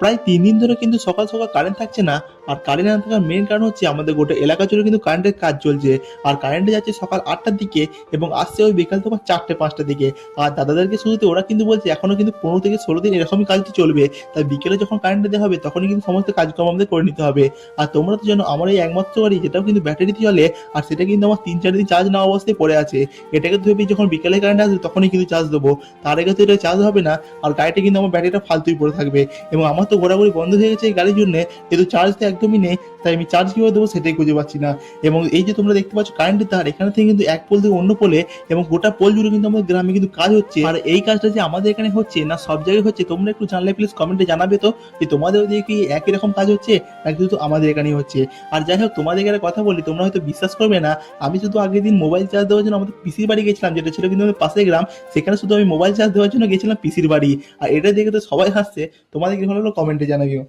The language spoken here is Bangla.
প্রায় 3 দিন ধরে কিন্তু সকাল সকাল কারেন্ট থাকছে না। আর কারেন্ট না থাকার মেন কারণ হচ্ছে আমাদের গোটা এলাকা জুড়ে কিন্তু কারেন্টের কাজ চলছে। আর কারেন্টে যাচ্ছে সকাল 8টার দিকে এবং আসছে ওই বিকাল তোমার 4টে 5টার দিকে। আর দাদাদেরকে শুরুতে ওরা কিন্তু বলছে এখনো কিন্তু 15 থেকে 16 দিন এরকমই কাজটি চলবে। তাই বিকেলে যখন কারেন্ট দেওয়া হবে তখনই কিন্তু সমস্ত কাজকর্ম আমাদের করে নিতে হবে। আর তোমরা তো জানো আমার এই একমাত্র বাড়ি যেটাও কিন্তু ব্যাটারিতে চলে। আর সেটা কিন্তু আমার 3-4 দিন চার্জ নেওয়া অবস্থায় পড়ে আছে। এটাকে তো ভেবেই যখন বিকেলে কারেন্ট আসবে তখনই কিন্তু চার্জ দেবো। তার আগে তো এটা চার্জ হবে না। আর গাড়িটা কিন্তু আমার ব্যাটারিটা ফালতুই পড়ে থাকবে। এবং আমার তো ঘোরাঘুরি বন্ধ হয়ে গেছে এই গাড়ির জন্য, কিন্তু চার্জ তো একদমই নেই। তাই আমি চার্জ কিভাবে দেবো সেটাই খুঁজে পাচ্ছি না। এবং এই যে তোমরা দেখতে পাচ্ছ কারেন্টের তার, এখানে থেকে কিন্তু এক পোল থেকে অন্য পোলে এবং গোটা পোল জুড়ে কিন্তু আমাদের গ্রামে কিন্তু কাজ হচ্ছে। আর এই কাজটা যে আমাদের এখানে হচ্ছে না সব জায়গায় হচ্ছে তোমরা একটু জানলে প্লিজ কমেন্টে জানাবে তো, যে তোমাদের ওদিকে কি একই রকম কাজ হচ্ছে নাকি শুধু আমাদের এখানেই হচ্ছে। আর যাই হোক তোমাদের এখানে কথা বলি, তোমরা হয়তো বিশ্বাস করবে না, আমি শুধু আগের দিন মোবাইল চার্জ দেওয়ার জন্য আমাদের পিসির বাড়ি গেছিলাম, যেটা ছিল কিন্তু আমাদের পাশের গ্রাম। সেখানে শুধু আমি মোবাইল চার্জ দেওয়ার জন্য গেছিলাম পিসির বাড়ি। আর এটা দেখে তো সবাই হাসছে। তোমাদের কি হলো কমেন্টে জানাবিও।